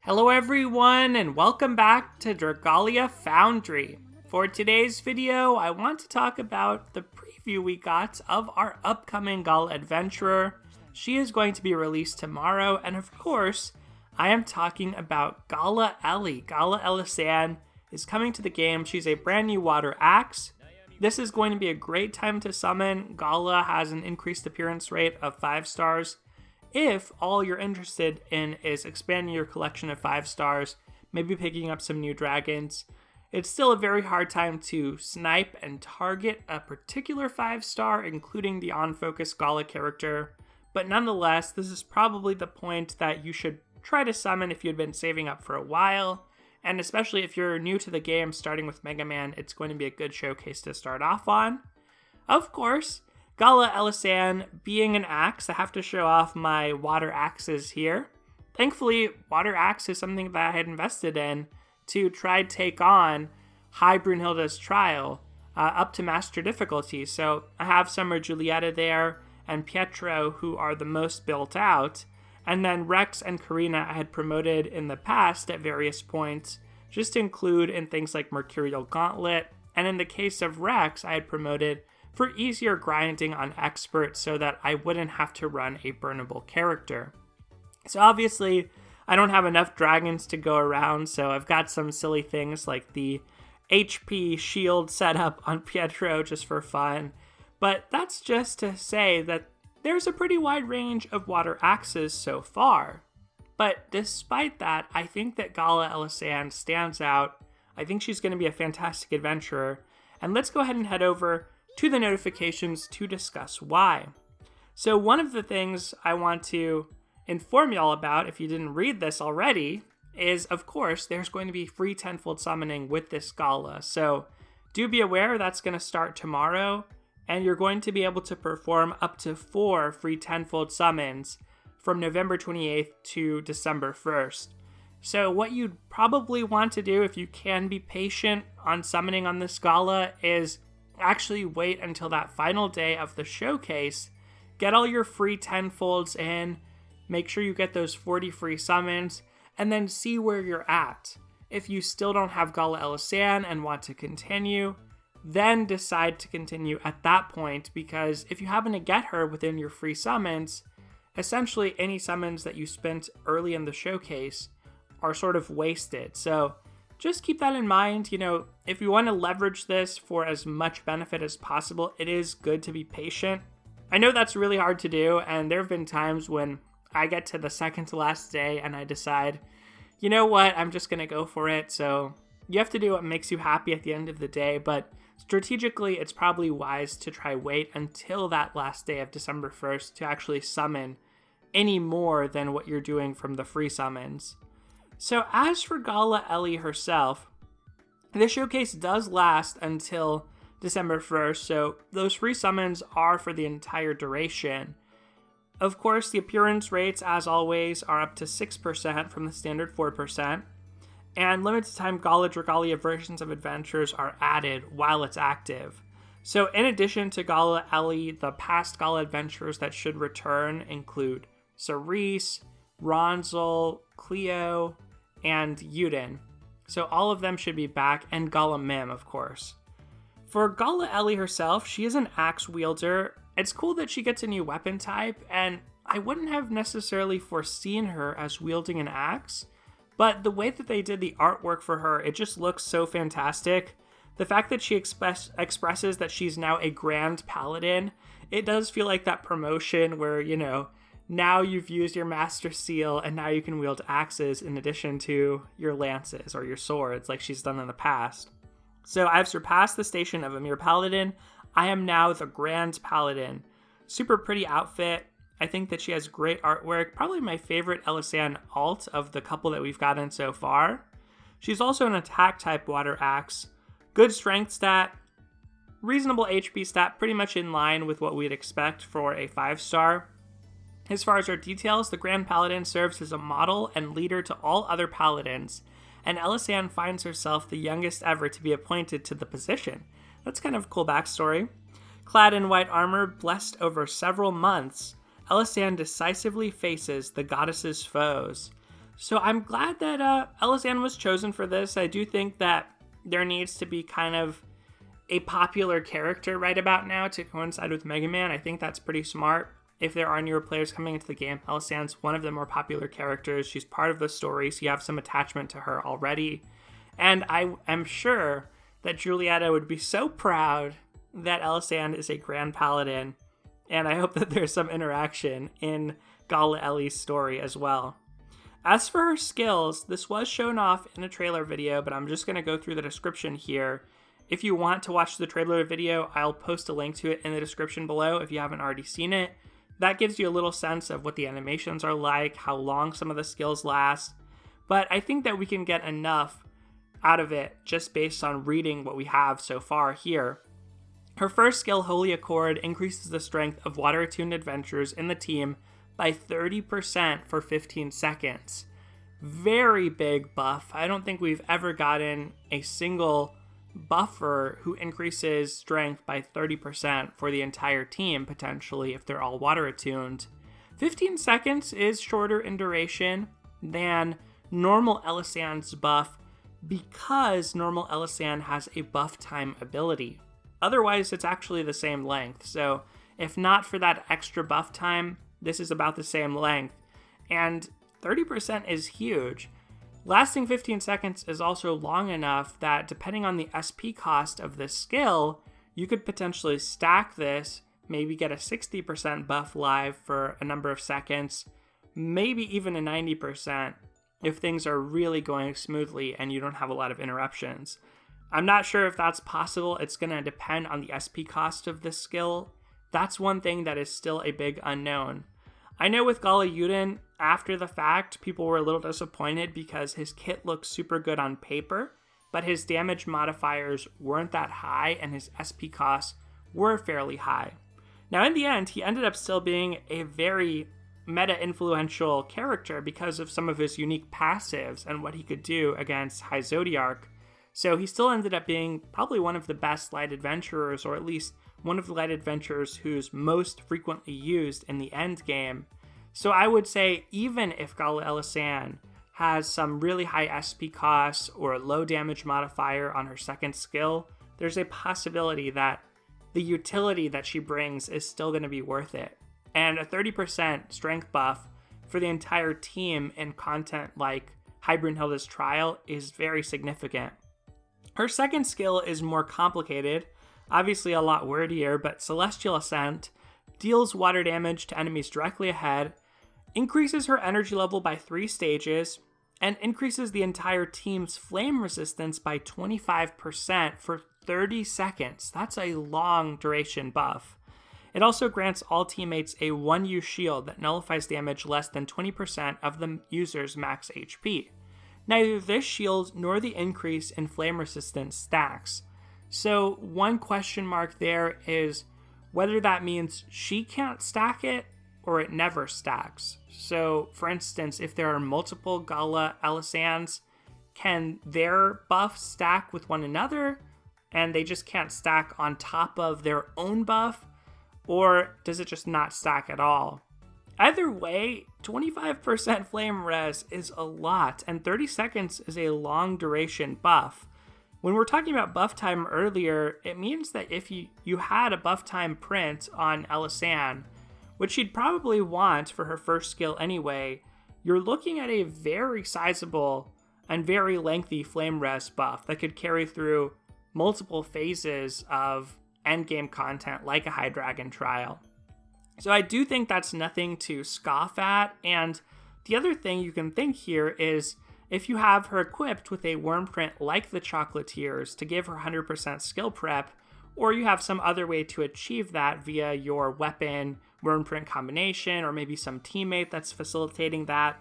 Hello everyone and welcome back to Dragalia Foundry. For today's video, I want to talk about the preview we got of our upcoming Gala adventurer. She is going to be released tomorrow, and of course, I am talking about Gala Ellie. Gala Elisanne is coming to the game. She's a brand new water axe. This is going to be a great time to summon. Gala has an increased appearance rate of 5 stars. If all you're interested in is expanding your collection of 5 stars, maybe picking up some new dragons, it's still a very hard time to snipe and target a particular 5 star, including the on-focus Gala character. But nonetheless, this is probably the point that you should try to summon if you'd been saving up for a while. And especially if you're new to the game, starting with Mega Man, it's going to be a good showcase to start off on. Of course, Gala Elisanne being an axe, I have to show off my water axes here. Thankfully, water axe is something that I had invested in to try to take on High Brunhilde's Trial up to Master difficulty. So I have Summer Giulietta there and Pietro, who are the most built out. And then Rex and Karina I had promoted in the past at various points, just to include in things like Mercurial Gauntlet. And in the case of Rex, I had promoted for easier grinding on Expert so that I wouldn't have to run a burnable character. So obviously, I don't have enough dragons to go around, so I've got some silly things like the HP shield setup on Pietro just for fun. But that's just to say that there's a pretty wide range of water axes so far. But despite that, I think that Gala Elisanne stands out. I think she's going to be a fantastic adventurer. And let's go ahead and head over to the notifications to discuss why. So one of the things I want to inform you all about, if you didn't read this already, is of course there's going to be free tenfold summoning with this Gala. So do be aware that's going to start tomorrow, and you're going to be able to perform up to 4 free tenfold summons from November 28th to December 1st. So what you'd probably want to do if you can be patient on summoning on this Gala is actually wait until that final day of the showcase, get all your free tenfolds in, make sure you get those 40 free summons, and then see where you're at. If you still don't have Gala Elisanne and want to continue, then decide to continue at that point, because if you happen to get her within your free summons, essentially any summons that you spent early in the showcase are sort of wasted. So just keep that in mind. If you want to leverage this for as much benefit as possible, it is good to be patient. I know that's really hard to do, and there have been times when I get to the second to last day and I decide, you know what, I'm just going to go for it. So you have to do what makes you happy at the end of the day, but strategically, it's probably wise to try wait until that last day of December 1st to actually summon any more than what you're doing from the free summons. So as for Gala Ellie herself, the showcase does last until December 1st, so those free summons are for the entire duration. Of course, the appearance rates, as always, are up to 6% from the standard 4%, and limited time Gala Dragalia versions of adventures are added while it's active. So in addition to Gala Ellie, the past Gala adventures that should return include Cerise, Ronzel, Cleo, and Yuden. So all of them should be back, and Gala Mim, of course. For Gala Ellie herself, she is an axe wielder. It's cool that she gets a new weapon type, and I wouldn't have necessarily foreseen her as wielding an axe, but the way that they did the artwork for her, it just looks so fantastic. The fact that she expresses that she's now a Grand Paladin, it does feel like that promotion where, now you've used your master seal and now you can wield axes in addition to your lances or your swords like she's done in the past. So I've surpassed the station of a mere paladin. I am now the Grand Paladin. Super pretty outfit. I think that she has great artwork. Probably my favorite Elisanne alt of the couple that we've gotten so far. She's also an attack type water axe. Good strength stat. Reasonable HP stat, pretty much in line with what we'd expect for a 5 star. As far as her details, the Grand Paladin serves as a model and leader to all other paladins, and Elisanne finds herself the youngest ever to be appointed to the position. That's kind of a cool backstory. Clad in white armor, blessed over several months, Elisanne decisively faces the goddess's foes. So I'm glad that Elisanne was chosen for this. I do think that there needs to be kind of a popular character right about now to coincide with Mega Man. I think that's pretty smart. If there are newer players coming into the game, Elisanne's one of the more popular characters. She's part of the story, so you have some attachment to her already. And I am sure that Julietta would be so proud that Elisanne is a Grand Paladin. And I hope that there's some interaction in Gala Ellie's story as well. As for her skills, this was shown off in a trailer video, but I'm just going to go through the description here. If you want to watch the trailer video, I'll post a link to it in the description below if you haven't already seen it. That gives you a little sense of what the animations are like, how long some of the skills last. But I think that we can get enough out of it just based on reading what we have so far here. Her first skill, Holy Accord, increases the strength of water-attuned adventurers in the team by 30% for 15 seconds. Very big buff. I don't think we've ever gotten a single buffer who increases strength by 30% for the entire team, potentially, if they're all water attuned. 15 seconds is shorter in duration than normal Elisanne's buff because normal Elisanne has a buff time ability. Otherwise, it's actually the same length. So if not for that extra buff time, this is about the same length. And 30% is huge. Lasting 15 seconds is also long enough that depending on the SP cost of this skill, you could potentially stack this, maybe get a 60% buff live for a number of seconds, maybe even a 90% if things are really going smoothly and you don't have a lot of interruptions. I'm not sure if that's possible. It's going to depend on the SP cost of this skill. That's one thing that is still a big unknown. I know with Gala Elisanne, after the fact, people were a little disappointed because his kit looked super good on paper, but his damage modifiers weren't that high and his SP costs were fairly high. Now in the end, he ended up still being a very meta-influential character because of some of his unique passives and what he could do against High Zodiark. So he still ended up being probably one of the best light adventurers, or at least one of the light adventurers who's most frequently used in the end game. So I would say even if Gala Elisanne has some really high SP costs or a low damage modifier on her second skill, there's a possibility that the utility that she brings is still going to be worth it. And a 30% strength buff for the entire team in content like Brunhilde's Trial is very significant. Her second skill is more complicated, obviously a lot wordier, but Celestial Ascent deals water damage to enemies directly ahead, increases her energy level by 3 stages, and increases the entire team's flame resistance by 25% for 30 seconds. That's a long duration buff. It also grants all teammates a 1U shield that nullifies damage less than 20% of the user's max HP. Neither this shield nor the increase in flame resistance stacks. So one question mark there is whether that means she can't stack it or it never stacks. So for instance, if there are multiple Gala Elisannes, can their buffs stack with one another and they just can't stack on top of their own buff? Or does it just not stack at all? Either way, 25% flame res is a lot, and 30 seconds is a long duration buff. When we're talking about buff time earlier, it means that if you had a buff time print on Elisanne, which she'd probably want for her first skill anyway, you're looking at a very sizable and very lengthy flame res buff that could carry through multiple phases of endgame content like a High Dragon Trial. So I do think that's nothing to scoff at, and the other thing you can think here is if you have her equipped with a worm print like the Chocolatiers to give her 100% skill prep, or you have some other way to achieve that via your weapon worm print combination, or maybe some teammate that's facilitating that,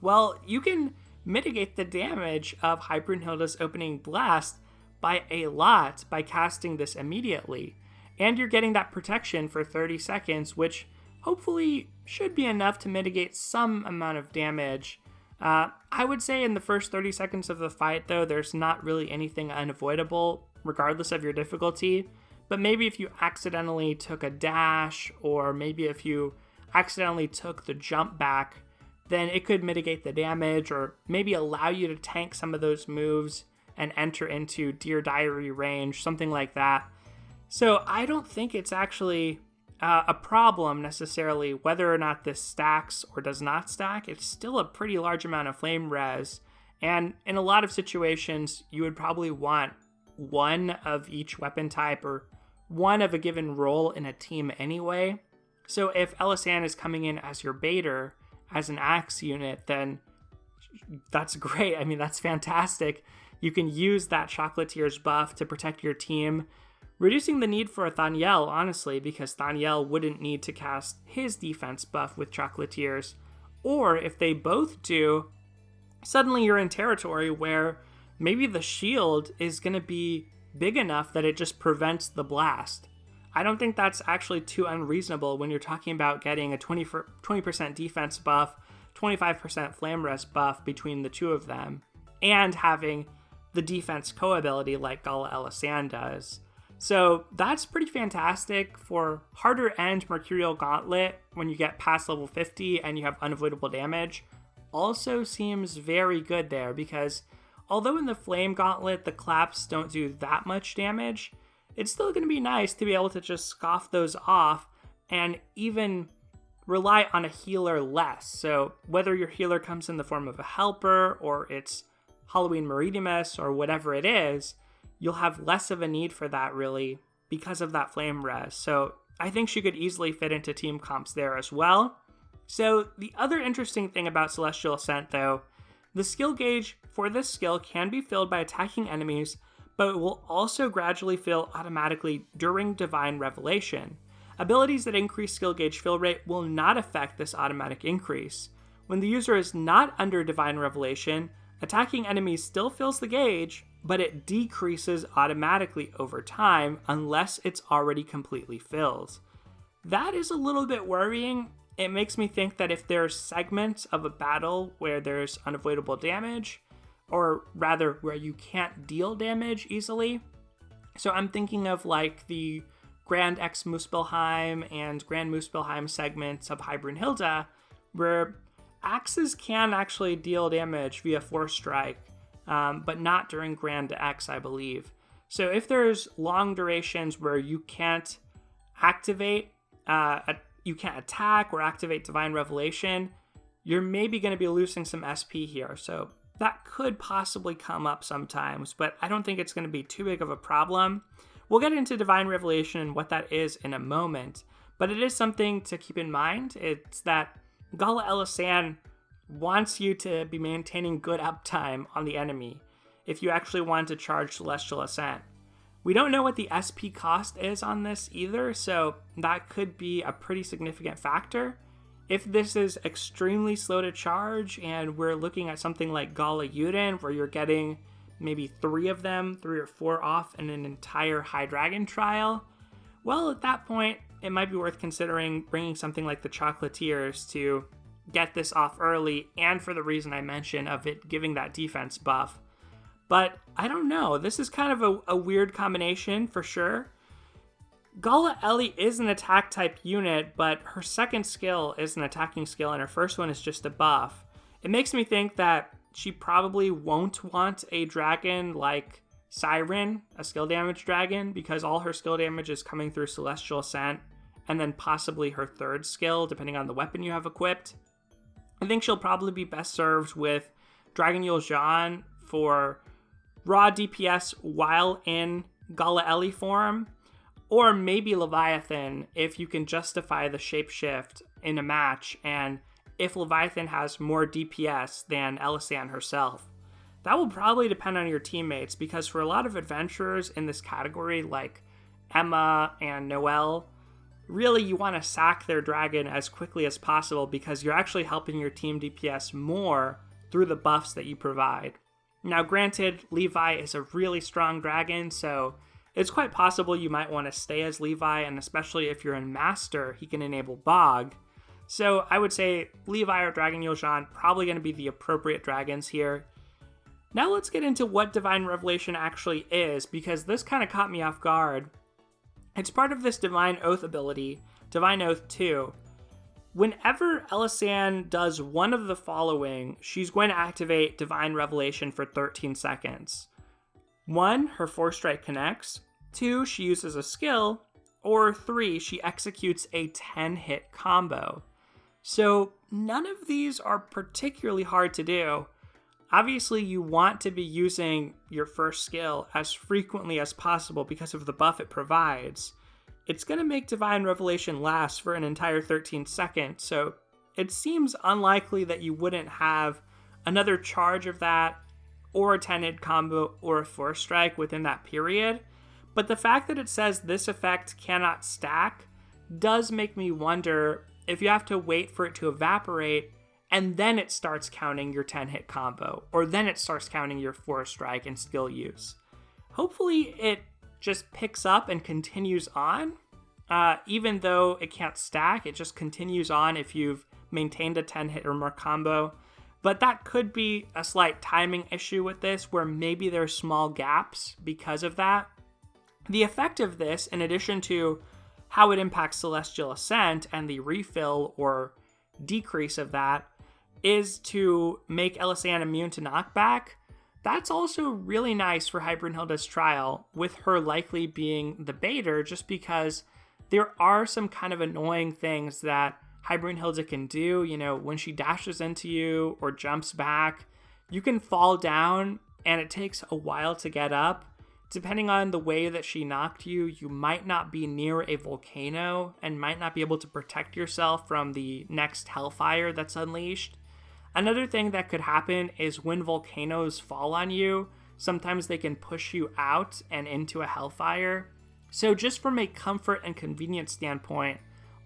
well, you can mitigate the damage of Brunhilde's opening blast by a lot by casting this immediately. And you're getting that protection for 30 seconds, which hopefully should be enough to mitigate some amount of damage. I would say in the first 30 seconds of the fight, though, there's not really anything unavoidable, regardless of your difficulty. But maybe if you accidentally took a dash, or maybe if you accidentally took the jump back, then it could mitigate the damage or maybe allow you to tank some of those moves and enter into Dear Diary range, something like that. So I don't think it's actually a problem necessarily whether or not this stacks or does not stack. It's still a pretty large amount of flame res, and in a lot of situations you would probably want one of each weapon type or one of a given role in a team anyway. So if Elisanne is coming in as your baiter, as an axe unit, then that's great. I mean, that's fantastic. You can use that Chocolatier's buff to protect your team, reducing the need for a Thaniel, honestly, because Thaniel wouldn't need to cast his defense buff with Chocolatiers. Or if they both do, suddenly you're in territory where maybe the shield is going to be big enough that it just prevents the blast. I don't think that's actually too unreasonable when you're talking about getting a 20% defense buff, 25% flame res buff between the two of them, and having the defense co-ability like Gala Elisanne does. So that's pretty fantastic for harder end Mercurial Gauntlet when you get past level 50 and you have unavoidable damage. Also seems very good there because although in the Flame Gauntlet the claps don't do that much damage, it's still going to be nice to be able to just scoff those off and even rely on a healer less. So whether your healer comes in the form of a helper or it's Halloween Meridimus or whatever it is, you'll have less of a need for that really because of that flame res. So I think she could easily fit into team comps there as well. So the other interesting thing about Celestial Ascent though, the skill gauge for this skill can be filled by attacking enemies, but it will also gradually fill automatically during Divine Revelation. Abilities that increase skill gauge fill rate will not affect this automatic increase. When the user is not under Divine Revelation, attacking enemies still fills the gauge, but it decreases automatically over time unless it's already completely filled. That is a little bit worrying. It makes me think that if there's segments of a battle where there's unavoidable damage, or rather where you can't deal damage easily. So I'm thinking of like the Grand X Muspelheim and Grand Muspelheim segments of Hybrid where axes can actually deal damage via Force Strike, but not during Grand X, I believe. So if there's long durations where you can't activate, you can't attack or activate Divine Revelation, you're maybe going to be losing some SP here. So that could possibly come up sometimes, but I don't think it's going to be too big of a problem. We'll get into Divine Revelation and what that is in a moment, but it is something to keep in mind. It's that Gala Elisanne wants you to be maintaining good uptime on the enemy if you actually want to charge Celestial Ascent. We don't know what the SP cost is on this either, so that could be a pretty significant factor. If this is extremely slow to charge and we're looking at something like Gala Uden where you're getting maybe 3 of them, 3 or 4 off in an entire High Dragon trial, well, at that point, it might be worth considering bringing something like the Chocolatiers to get this off early and for the reason I mentioned of it giving that defense buff. But I don't know, this is kind of a weird combination for sure. Gala Ellie is an attack type unit, but her second skill is an attacking skill and her first one is just a buff. It makes me think that she probably won't want a dragon like Siren, a skill damage dragon, because all her skill damage is coming through Celestial Ascent and then possibly her third skill depending on the weapon you have equipped. I think she'll probably be best served with Dragon Jean for raw DPS while in Gala Ellie form, or maybe Leviathan if you can justify the shapeshift in a match and if Leviathan has more DPS than Elisanne herself. That will probably depend on your teammates because for a lot of adventurers in this category like Emma and Noelle, really you want to sack their dragon as quickly as possible because you're actually helping your team DPS more through the buffs that you provide. Now granted, Levi is a really strong dragon, so it's quite possible you might want to stay as Levi, and especially if you're in Master, he can enable Bog. So I would say Levi or Dragon Jean probably going to be the appropriate dragons here. Now let's get into what Divine Revelation actually is, because this kind of caught me off guard. It's part of this Divine Oath ability, Divine Oath 2. Whenever Elisanne does one of the following, she's going to activate Divine Revelation for 13 seconds. 1, her 4-strike connects. 2, she uses a skill. Or 3, she executes a 10-hit combo. So none of these are particularly hard to do. Obviously, you want to be using your first skill as frequently as possible because of the buff it provides. It's going to make Divine Revelation last for an entire 13 seconds, so it seems unlikely that you wouldn't have another charge of that, or a 10-hit combo, or a 4-strike within that period. But the fact that it says this effect cannot stack does make me wonder if you have to wait for it to evaporate, and then it starts counting your 10-hit combo, or then it starts counting your 4-strike and skill use. Hopefully it just picks up and continues on. Even though it can't stack, it just continues on if you've maintained a 10-hit or more combo. But that could be a slight timing issue with this, where maybe there's small gaps because of that. The effect of this, in addition to how it impacts Celestial Ascent and the refill or decrease of that, is to make Elisanne immune to knockback. That's also really nice for Brunhilde's trial, with her likely being the baiter, just because there are some kind of annoying things that Brunhilde can do. You know, when she dashes into you or jumps back, you can fall down and it takes a while to get up. Depending on the way that she knocked you, you might not be near a volcano and might not be able to protect yourself from the next hellfire that's unleashed. Another thing that could happen is when volcanoes fall on you, sometimes they can push you out and into a hellfire. So just from a comfort and convenience standpoint,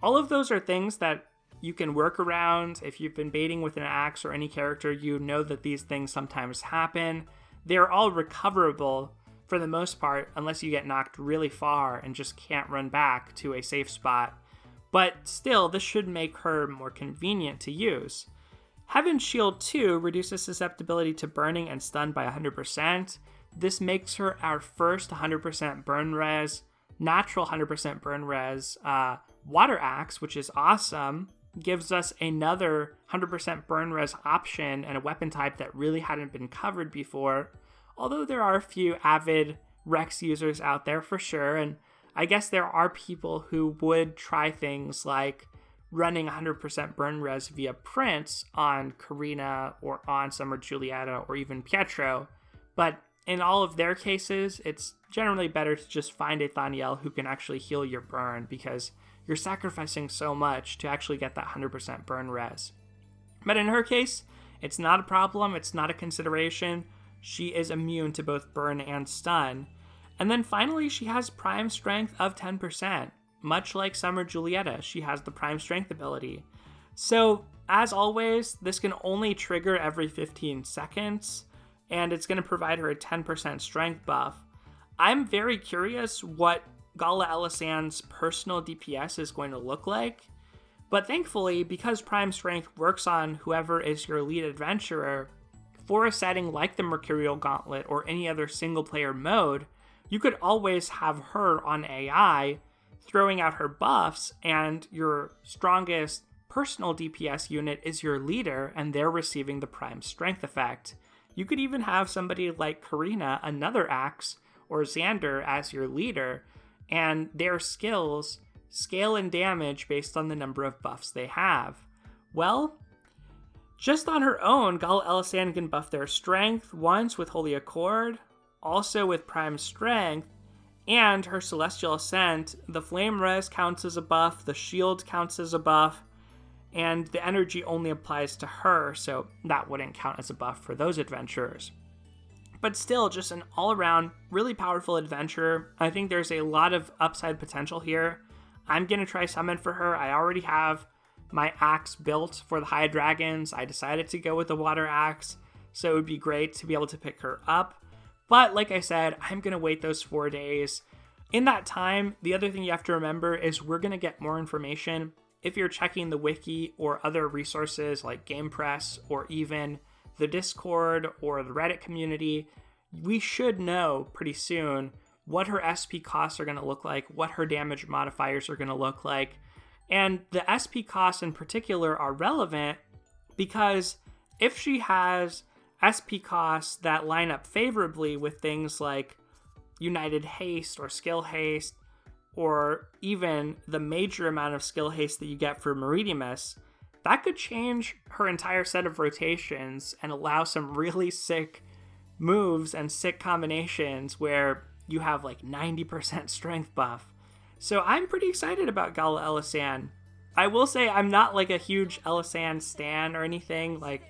all of those are things that you can work around. If you've been baiting with an axe or any character, you know that these things sometimes happen. They're all recoverable for the most part, unless you get knocked really far and just can't run back to a safe spot. But still, this should make her more convenient to use. Heaven's Shield 2 reduces susceptibility to burning and stun by 100%. This makes her our first 100% burn res, natural 100% burn res, water axe, which is awesome. Gives us another 100% burn res option and a weapon type that really hadn't been covered before. Although there are a few avid Rex users out there for sure, and I guess there are people who would try things like running 100% burn res via Prince on Karina or on Summer Giulietta or even Pietro, but in all of their cases, it's generally better to just find a Thaniel who can actually heal your burn, because you're sacrificing so much to actually get that 100% burn res. But in her case, it's not a problem, it's not a consideration. She is immune to both burn and stun. And then finally, she has prime strength of 10%. Much like Summer Giulietta, she has the prime strength ability. So, as always, this can only trigger every 15 seconds, and it's going to provide her a 10% strength buff. I'm very curious what Gala Elisanne's personal DPS is going to look like, but thankfully, because prime strength works on whoever is your lead adventurer, for a setting like the Mercurial Gauntlet or any other single-player mode, you could always have her on AI, throwing out her buffs, and your strongest personal DPS unit is your leader, and they're receiving the prime strength effect. You could even have somebody like Karina, another axe, or Xander as your leader, and their skills scale in damage based on the number of buffs they have. Well, just on her own, Gala Elisanne can buff their strength once with Holy Accord, also with prime strength, and her Celestial Ascent. The flame res counts as a buff, the shield counts as a buff, and the energy only applies to her, so that wouldn't count as a buff for those adventurers. But still, just an all-around really powerful adventurer. I think there's a lot of upside potential here. I'm going to try summon for her. I already have my axe built for the high dragons. I decided to go with the water axe, so it would be great to be able to pick her up. But like I said, I'm going to wait those 4 days. In that time, the other thing you have to remember is we're going to get more information. If you're checking the wiki or other resources like GamePress or even the Discord or the Reddit community, we should know pretty soon what her SP costs are going to look like, what her damage modifiers are going to look like. And the SP costs in particular are relevant because if she has SP costs that line up favorably with things like United Haste or Skill Haste, or even the major amount of skill haste that you get for Meridimus, that could change her entire set of rotations and allow some really sick moves and sick combinations where you have like 90% strength buff. So I'm pretty excited about Gala Elisanne. I will say I'm not like a huge Elisanne stan or anything. Like,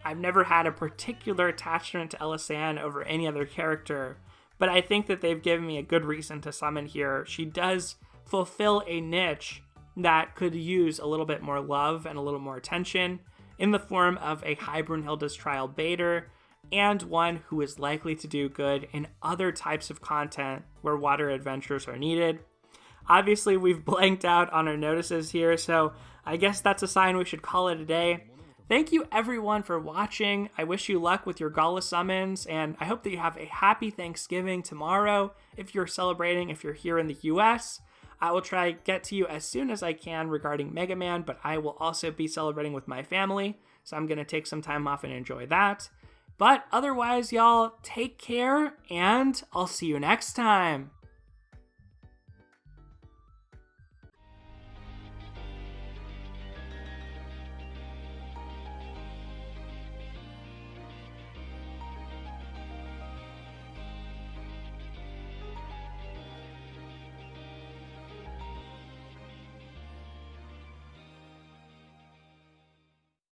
I've never had a particular attachment to Elisanne over any other character, but I think that they've given me a good reason to summon here. She does fulfill a niche that could use a little bit more love and a little more attention in the form of a high Brunhilde's Trial baiter and one who is likely to do good in other types of content where water adventures are needed. Obviously, we've blanked out on our notices here, so I guess that's a sign we should call it a day. Thank you everyone for watching. I wish you luck with your Gala summons, and I hope that you have a happy Thanksgiving tomorrow if you're celebrating, if you're here in the US. I will try to get to you as soon as I can regarding Mega Man, but I will also be celebrating with my family, so I'm going to take some time off and enjoy that. But otherwise, y'all, take care, and I'll see you next time.